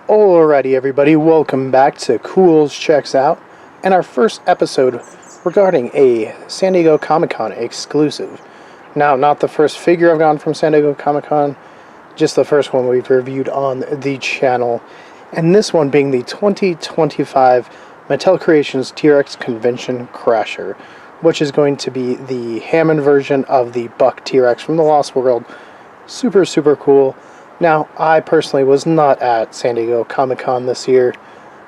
Alrighty everybody, welcome back to Culz Checks Out, and our first episode regarding a San Diego Comic-Con exclusive. Now, not the first figure I've gotten from San Diego Comic-Con, just the first one we've reviewed on the channel, and this one being the 2025 Mattel Creations T-Rex Convention Crasher, which is going to be the Hammond version of the Buck T-Rex from the Lost World. Super cool. Now, I personally was not at San Diego Comic-Con this year,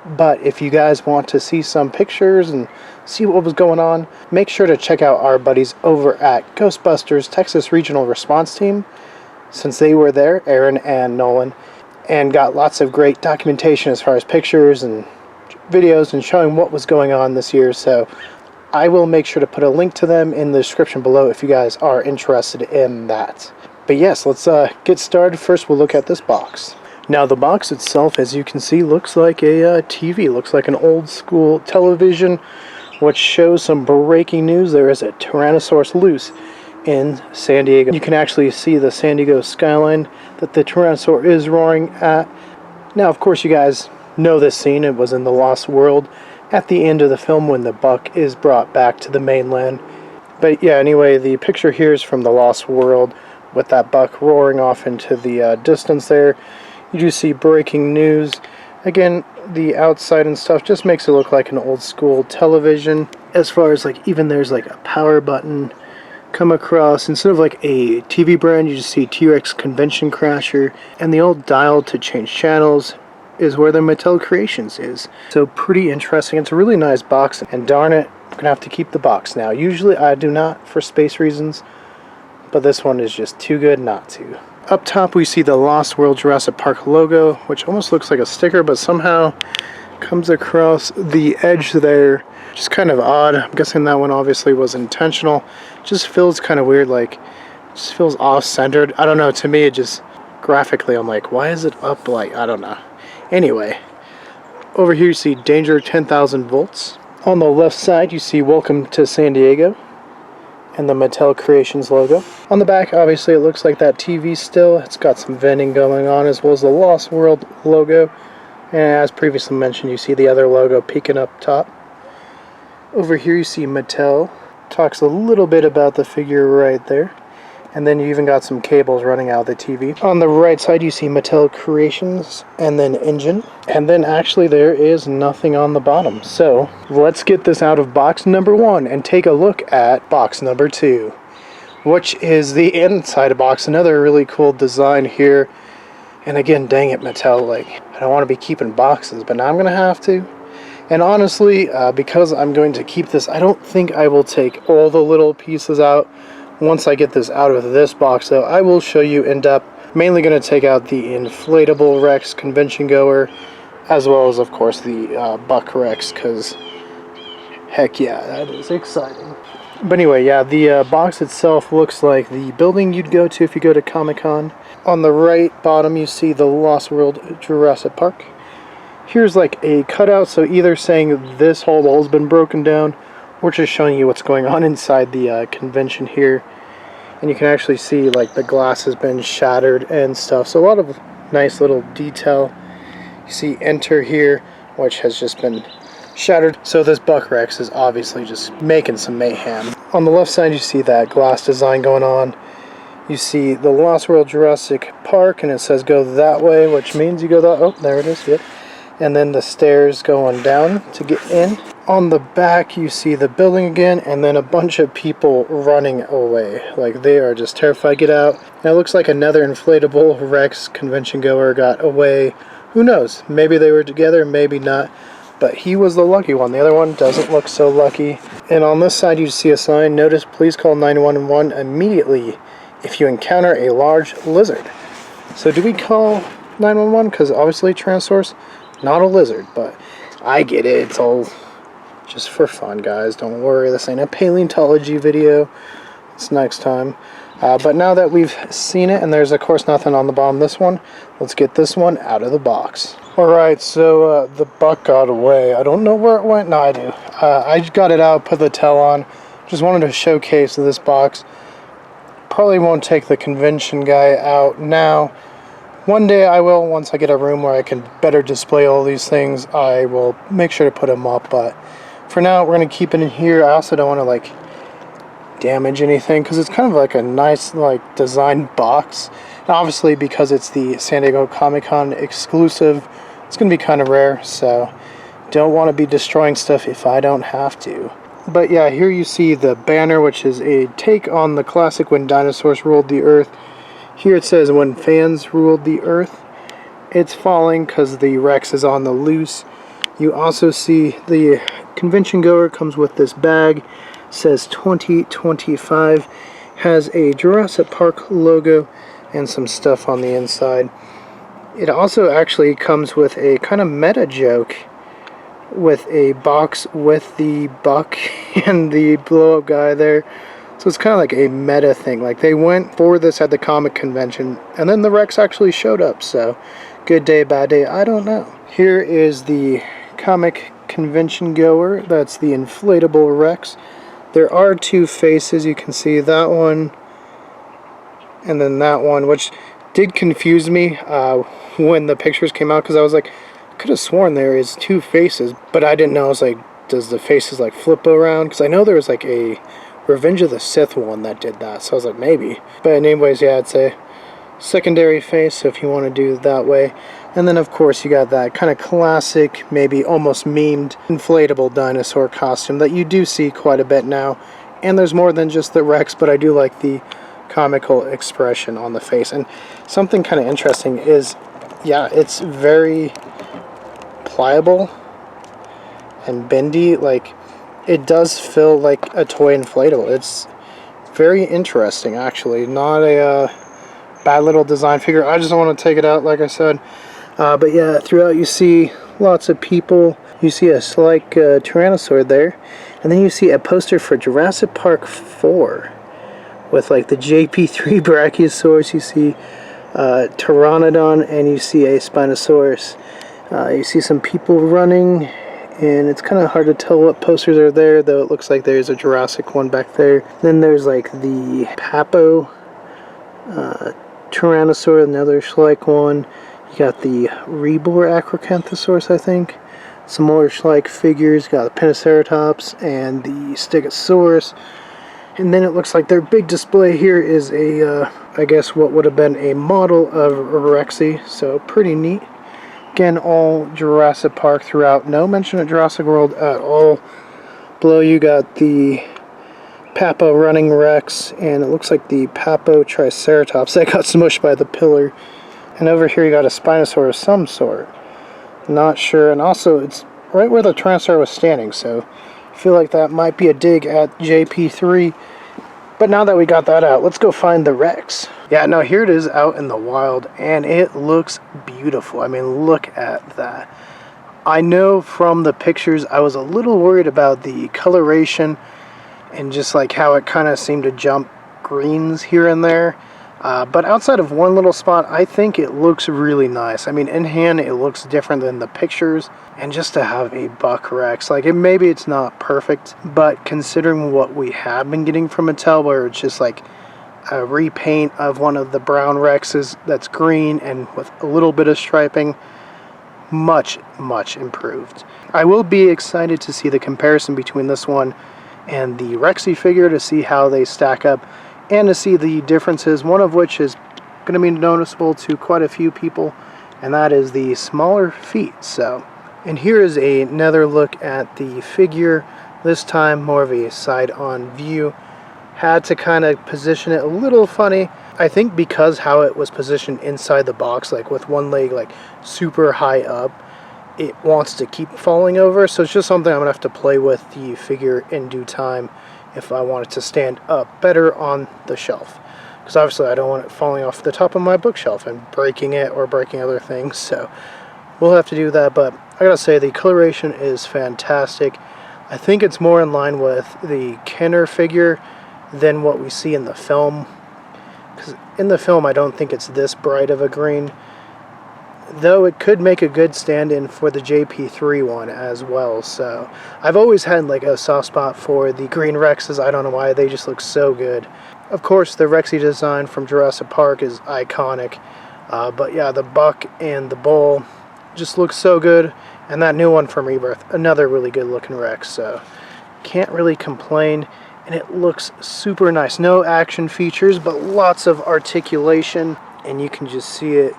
but if you guys want to see some pictures and see what was going on, make sure to check out our buddies over at Ghostbusters Texas Regional Response Team, since they were there, Aaron and Nolan, and got lots of great documentation as far as pictures and videos and showing what was going on this year. So I will make sure to put a link to them in the description below if you guys are interested in that. But yes, let's get started. First, we'll look at this box. Now, the box itself, as you can see, looks like a TV. Looks like an old school television, which shows some breaking news. There is a Tyrannosaurus loose in San Diego. You can actually see the San Diego skyline that the Tyrannosaur is roaring at. Now, of course, you guys know this scene. It was in the Lost World at the end of the film when the Buck is brought back to the mainland. But yeah, anyway, the picture here is from the Lost World, with that Buck roaring off into the distance there. You do see breaking news. Again, the outside and stuff just makes it look like an old school television. As far as like, even there's like a power button come across. Instead of like a TV brand, you just see T-Rex Convention Crasher. And the old dial to change channels is where the Mattel Creations is. So pretty interesting. It's a really nice box. And darn it, I'm going to have to keep the box now. Usually I do not for space reasons, but this one is just too good not to. Up top we see the Lost World Jurassic Park logo, which almost looks like a sticker, but somehow comes across the edge there. Just kind of odd. I'm guessing that one obviously was intentional. Just feels kind of weird, like, just feels off-centered. I don't know, to me it just, graphically I'm like, why is it up, like, I don't know. Anyway, over here you see Danger 10,000 volts. On the left side you see Welcome to San Diego and the Mattel Creations logo. On the back, obviously, it looks like that TV still. It's got some vending going on, as well as the Lost World logo. And as previously mentioned, you see the other logo peeking up top. Over here, you see Mattel. Talks a little bit about the figure right there. And then you even got some cables running out of the TV. On the right side, you see Mattel Creations, and then Engine. And then actually there is nothing on the bottom. So let's get this out of box number 1 and take a look at box number 2, which is the inside of box. Another really cool design here. And again, dang it, Mattel, like, I don't want to be keeping boxes, but now I'm going to have to. And honestly, because I'm going to keep this, I don't think I will take all the little pieces out. Once I get this out of this box, though, I will show you in depth. Mainly going to take out the inflatable Rex convention goer, as well as, of course, the Buck Rex, because heck yeah, that is exciting. But anyway, yeah, the box itself looks like the building you'd go to if you go to Comic-Con. On the right bottom, you see the Lost World Jurassic Park. Here's like a cutout, so either saying this whole wall's been broken down, or just showing you what's going on inside the convention here. And you can actually see like the glass has been shattered and stuff, so a lot of nice little detail. You see Enter here, which has just been shattered. So this Buck Rex is obviously just making some mayhem. On the left side you see that glass design going on. You see the Lost World Jurassic Park, and it says go that way, which means you go that, oh, there it is, yep. And then the stairs going down to get in. On the back you see the building again, and then a bunch of people running away. Like, they are just terrified. Get out. And it looks like another inflatable Rex convention goer got away. Who knows? Maybe they were together, maybe not. But he was the lucky one. The other one doesn't look so lucky. And on this side you see a sign. Notice, please call 911 immediately if you encounter a large lizard. So do we call 911? Because obviously Tyrannosaurus, not a lizard, but I get it. It's all just for fun, guys. Don't worry, this ain't a paleontology video. It's next time. But now that we've seen it, and there's of course nothing on the bottom of this one, let's get this one out of the box. Alright, so the Buck got away. I don't know where it went. No, I do. I just got it out, put the tail on. Just wanted to showcase this box. Probably won't take the convention guy out now, One day I will, once I get a room where I can better display all these things, I will make sure to put them up, but for now we're going to keep it in here. I also don't want to like damage anything because it's kind of like a nice like designed box, and obviously because it's the San Diego Comic-Con exclusive, it's going to be kind of rare, so don't want to be destroying stuff if I don't have to. But yeah, here you see the banner, which is a take on the classic When Dinosaurs Ruled the Earth. Here it says When Fans Ruled the Earth. It's falling because the Rex is on the loose. You also see the convention goer comes with this bag. It says 2025. Has a Jurassic Park logo and some stuff on the inside. It also actually comes with a kind of meta joke with a box with the buck and the blow-up guy there. So it's kind of like a meta thing. Like they went for this at the comic convention, and then the Rex actually showed up. So good day, bad day, I don't know. Here is the comic convention goer. That's the inflatable Rex. There are two faces. You can see that one and then that one, which did confuse me when the pictures came out, because I was like, I could have sworn there is two faces, but I didn't know. I was like, does the faces like flip around? Because I know there was like a Revenge of the Sith one that did that, so I was like, maybe. But anyways, yeah, it's a secondary face, so if you want to do it that way. And then of course you got that kind of classic, maybe almost memed inflatable dinosaur costume that you do see quite a bit now. And there's more than just the Rex, but I do like the comical expression on the face. And something kind of interesting is, yeah, it's very pliable and bendy. Like, it does feel like a toy inflatable. It's very interesting, actually. Not a bad little design figure. I just don't want to take it out, like I said. But yeah, throughout you see lots of people. You see a slight Tyrannosaur there. And then you see a poster for Jurassic Park 4 with like the JP3 Brachiosaurus. You see Pteranodon, and you see a Spinosaurus. You see some people running, and it's kind of hard to tell what posters are there, though it looks like there's a Jurassic one back there. Then there's like the Papo Tyrannosaur, another Schleich one. You got the Rebor Acrocanthosaurus, I think. Some more Schleich figures. Got the Pentaceratops and the Stegosaurus. And then it looks like their big display here is a, I guess what would have been a model of Rexy, so pretty neat. Again, all Jurassic Park throughout. No mention of Jurassic World at all. Below you got the Papo running Rex, and it looks like the Papo Triceratops that got smushed by the pillar. And over here you got a Spinosaurus of some sort. Not sure, and also it's right where the Tyrannosaurus was standing, so I feel like that might be a dig at JP3. But now that we got that out, let's go find the Rex. Yeah, no, here it is out in the wild, and it looks beautiful. I mean, look at that. I know from the pictures I was a little worried about the coloration and just like how it kind of seemed to jump greens here and there. But outside of one little spot, I think it looks really nice. I mean, in hand, it looks different than the pictures. And just to have a buck Rex, like, maybe it's not perfect, but considering what we have been getting from Mattel, where it's just like a repaint of one of the brown Rexes that's green and with a little bit of striping, much, much improved. I will be excited to see the comparison between this one and the Rexy figure, to see how they stack up, and to see the differences, one of which is going to be noticeable to quite a few people, and that is the smaller feet. So, and here is another look at the figure, this time more of a side-on view. Had to kind of position it a little funny, I think, because how it was positioned inside the box, like with one leg like super high up, it wants to keep falling over. So it's just something I'm going to have to play with the figure in due time if I want it to stand up better on the shelf. Because obviously I don't want it falling off the top of my bookshelf and breaking it or breaking other things. So we'll have to do that. But I gotta say, the coloration is fantastic. I think it's more in line with the Kenner figure than what we see in the film. Because in the film I don't think it's this bright of a green. Though it could make a good stand-in for the JP3 one as well. So I've always had like a soft spot for the green Rexes. I don't know why, they just look so good. Of course, the Rexy design from Jurassic Park is iconic. But yeah, the buck and the bull just looks so good. And that new one from Rebirth, another really good looking Rex. So can't really complain. And it looks super nice. No action features, but lots of articulation. And you can just see it,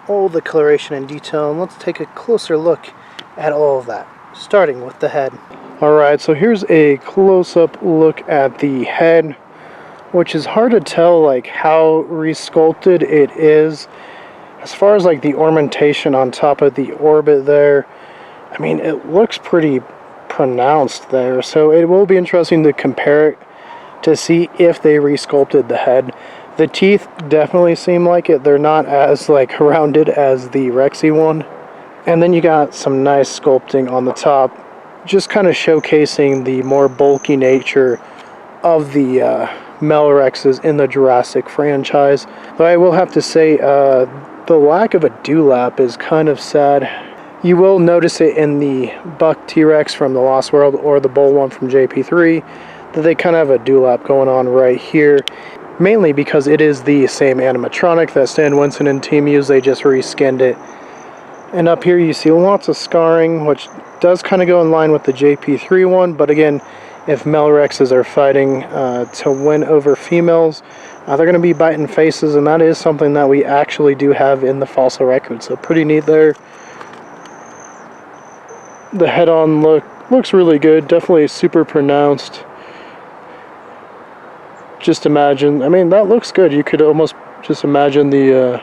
all the coloration and detail. And let's take a closer look at all of that, starting with the head. Alright, so here's a close-up look at the head, which is hard to tell like how resculpted it is. As far as like the ornamentation on top of the orbit there, I mean, it looks pretty pronounced there, so it will be interesting to compare it to see if they resculpted the head. The teeth definitely seem like it. They're not as like rounded as the Rexy one. And then you got some nice sculpting on the top, just kind of showcasing the more bulky nature of the Melrexes in the Jurassic franchise. Though I will have to say, the lack of a dewlap is kind of sad. You will notice it in the Buck T-Rex from the Lost World or the Bull one from JP3, that they kind of have a dewlap going on right here. Mainly because it is the same animatronic that Stan Winston and team used, they just reskinned it. And up here you see lots of scarring, which does kind of go in line with the JP3 one, but again, if Melrexes are fighting to win over females, they're going to be biting faces, and that is something that we actually do have in the fossil record, so pretty neat there. The head-on looks really good, definitely super pronounced. Just imagine, I mean, that looks good. You could almost just imagine the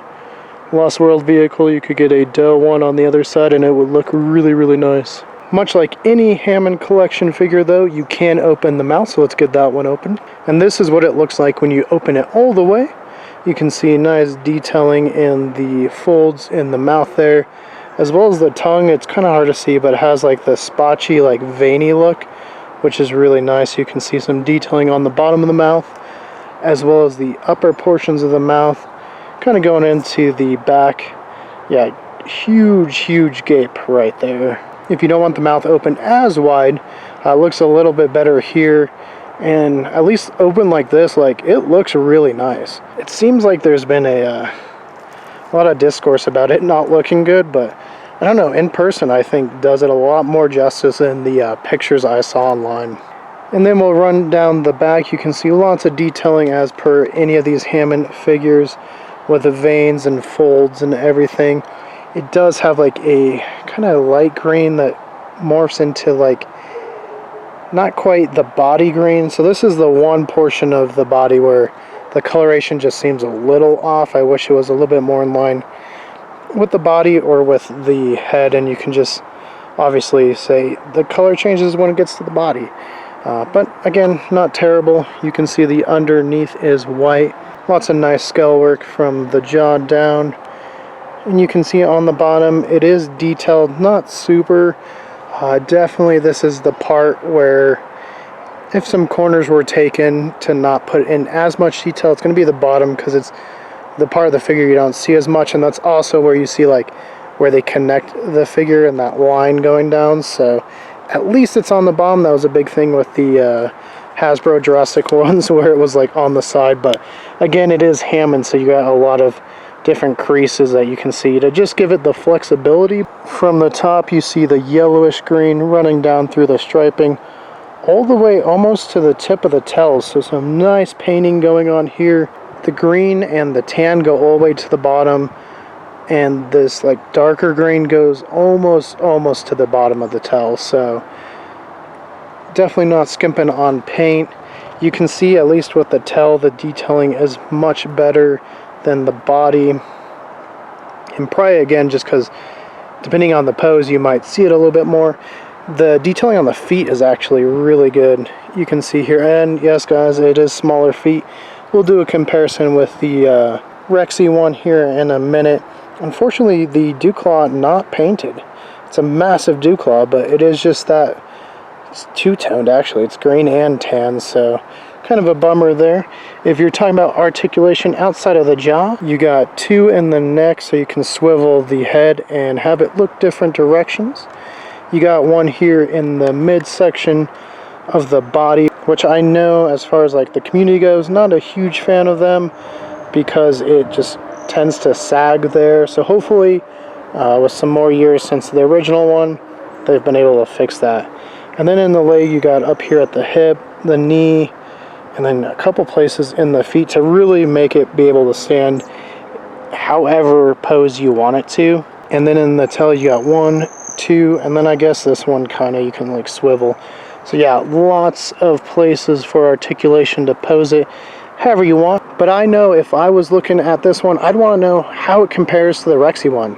Lost World vehicle. You could get a Doe one on the other side, and it would look really, really nice. Much like any Hammond collection figure, though, you can open the mouth, so let's get that one open. And this is what it looks like when you open it all the way. You can see nice detailing in the folds in the mouth there, as well as the tongue. It's kind of hard to see, but it has like the spotchy, like veiny look, which is really nice. You can see some detailing on the bottom of the mouth, as well as the upper portions of the mouth, kind of going into the back. Yeah, huge gape right there. If you don't want the mouth open as wide, it looks a little bit better here, and at least open like this, like, it looks really nice. It seems like there's been a lot of discourse about it not looking good, but I don't know, in person I think does it a lot more justice than the pictures I saw online. And then we'll run down the back. You can see lots of detailing as per any of these Hammond figures, with the veins and folds and everything. It does have like a kind of light green that morphs into like not quite the body green. So this is the one portion of the body where the coloration just seems a little off. I wish it was a little bit more in line with the body or with the head, and you can just obviously say the color changes when it gets to the body. But again, not terrible. You can see the underneath is white. Lots of nice scale work from the jaw down. And you can see on the bottom, it is detailed, not super. Definitely this is the part where if some corners were taken to not put in as much detail, it's going to be the bottom, because it's the part of the figure you don't see as much, and that's also where you see like where they connect the figure and that line going down. So at least it's on the bottom. That was a big thing with the Hasbro Jurassic ones, where it was like on the side. But again, it is Hammond, so you got a lot of different creases that you can see to just give it the flexibility. From the top you see the yellowish green running down through the striping all the way almost to the tip of the tails, so some nice painting going on here. The green and the tan go all the way to the bottom, and this like darker green goes almost to the bottom of the tail. So definitely not skimping on paint. You can see, at least with the tail, the detailing is much better than the body. And probably again, just because depending on the pose you might see it a little bit more. The detailing on the feet is actually really good. You can see here, and yes guys, it is smaller feet. We'll do a comparison with the Rexy one here in a minute. Unfortunately, the dew claw not painted. It's a massive dew claw, but it is just that it's two-toned actually. It's green and tan, so kind of a bummer there. If you're talking about articulation outside of the jaw, you got two in the neck, so you can swivel the head and have it look different directions. You got one here in the midsection of the body, which I know, as far as like the community goes, not a huge fan of them, because it just tends to sag there. So hopefully, with some more years since the original one, they've been able to fix that. And then in the leg, you got up here at the hip, the knee, and then a couple places in the feet to really make it be able to stand however pose you want it to. And then in the tail, you got 1, 2, and then I guess this one kind of you can like swivel. So yeah, lots of places for articulation to pose it however you want. But I know if I was looking at this one, I'd want to know how it compares to the Rexy one.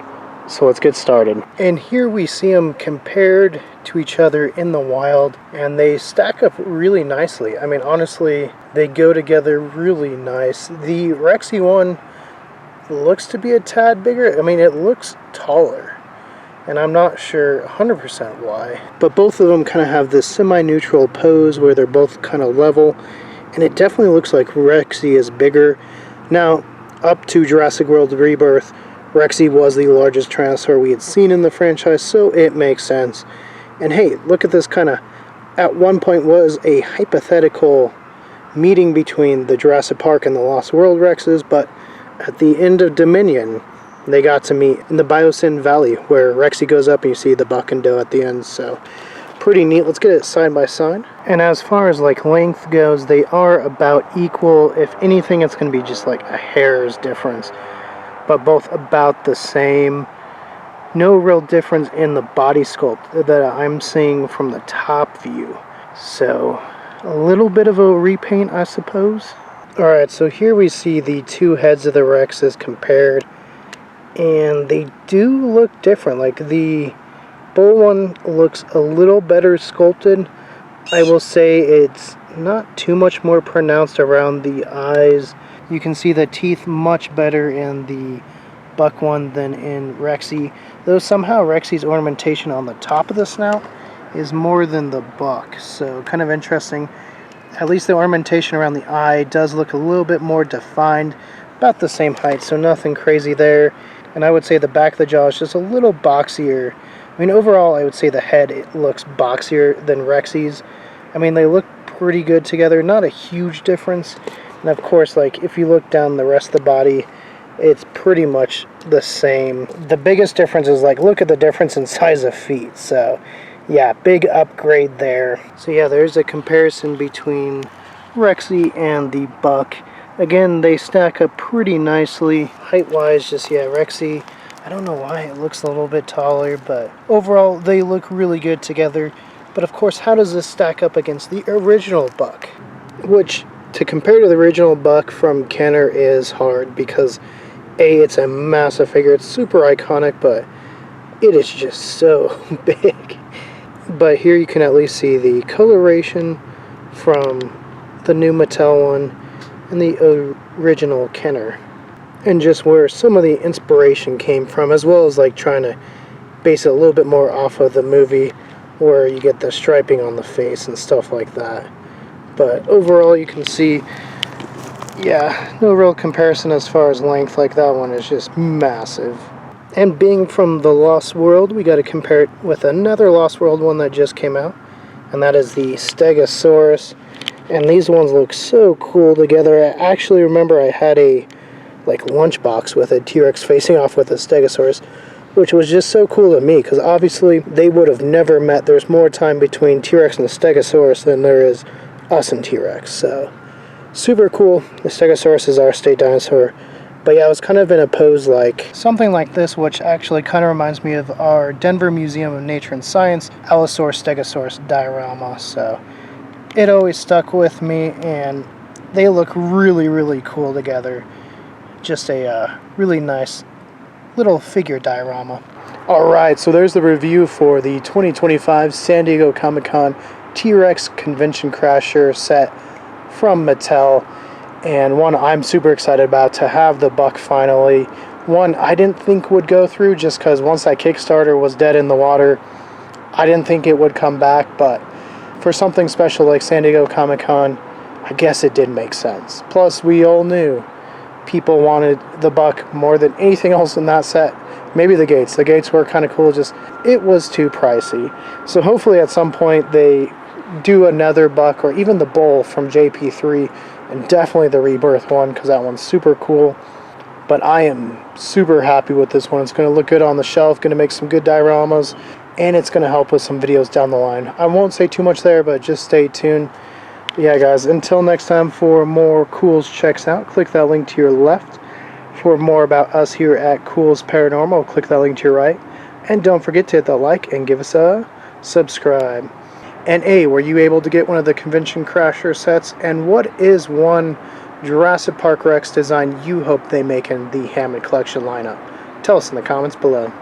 So let's get started. And here we see them compared to each other in the wild, and they stack up really nicely. I mean, honestly, they go together really nice. The Rexy one looks to be a tad bigger. I mean, it looks taller, and I'm not sure 100% why. But both of them kind of have this semi-neutral pose where they're both kind of level, and it definitely looks like Rexy is bigger. Now, up to Jurassic World Rebirth, Rexy was the largest Tyrannosaur we had seen in the franchise, so it makes sense. And hey, look at this kind of, at one point was a hypothetical meeting between the Jurassic Park and the Lost World Rexes, but at the end of Dominion, they got to meet in the Biosyn Valley, where Rexy goes up and you see the buck and doe at the end, so pretty neat. Let's get it side by side. And as far as like length goes, they are about equal. If anything, it's going to be just like a hair's difference, but both about the same. No real difference in the body sculpt that I'm seeing from the top view. So a little bit of a repaint, I suppose. Alright, so here we see the two heads of the Rexes compared, and they do look different. Like the bull one looks a little better sculpted. I will say it's not too much more pronounced around the eyes. You can see the teeth much better in the buck one than in Rexy, though somehow Rexy's ornamentation on the top of the snout is more than the buck, so kind of interesting. At least the ornamentation around the eye does look a little bit more defined, about the same height, so nothing crazy there. And I would say the back of the jaw is just a little boxier. I mean, overall, I would say the head, it looks boxier than Rexy's. I mean, they look pretty good together, not a huge difference. And of course, like, if you look down the rest of the body, it's pretty much the same. The biggest difference is, like, look at the difference in size of feet. So, yeah, big upgrade there. So, yeah, there's a comparison between Rexy and the buck. Again, they stack up pretty nicely. Height-wise, just, yeah, Rexy, I don't know why it looks a little bit taller, but overall, they look really good together. But, of course, how does this stack up against the original buck? Which, to compare to the original buck from Kenner is hard because A, it's a massive figure, it's super iconic, but it is just so big. But here you can at least see the coloration from the new Mattel one and the original Kenner, and just where some of the inspiration came from, as well as like trying to base it a little bit more off of the movie where you get the striping on the face and stuff like that. But overall, you can see, yeah, no real comparison as far as length. Like, that one is just massive. And being from the Lost World, we got to compare it with another Lost World one that just came out, and that is the Stegosaurus. And these ones look so cool together. I actually remember I had a like lunchbox with a T-Rex facing off with a Stegosaurus, which was just so cool to me because obviously they would have never met. There's more time between T-Rex and the Stegosaurus than there is us and T-Rex. So super cool. The Stegosaurus is our state dinosaur. But yeah, I was kind of in a pose like something like this, which actually kind of reminds me of our Denver Museum of Nature and Science Allosaurus Stegosaurus diorama. So it always stuck with me, and they look really, really cool together. Just a really nice little figure diorama. Alright, so there's the review for the 2025 San Diego Comic-Con T-Rex Convention Crasher set from Mattel. And one I'm super excited about to have the buck finally. One I didn't think would go through just because once that Kickstarter was dead in the water, I didn't think it would come back, but for something special like San Diego Comic-Con, I guess it did make sense. Plus, we all knew people wanted the buck more than anything else in that set. Maybe the gates. The gates were kind of cool, just it was too pricey. So hopefully at some point they do another buck, or even the bull from JP3, and definitely the Rebirth one, because that one's super cool. But I am super happy with this one. It's going to look good on the shelf, going to make some good dioramas, and it's going to help with some videos down the line. I won't say too much there, but just stay tuned. Yeah, guys, until next time, for more Culz Checks Out, click that link to your left. For more about us here at Culz Paranormal, click that link to your right. And don't forget to hit that like and give us a subscribe. And were you able to get one of the Convention Crasher sets? And what is one Jurassic Park Rex design you hope they make in the Hammond collection lineup? Tell us in the comments below.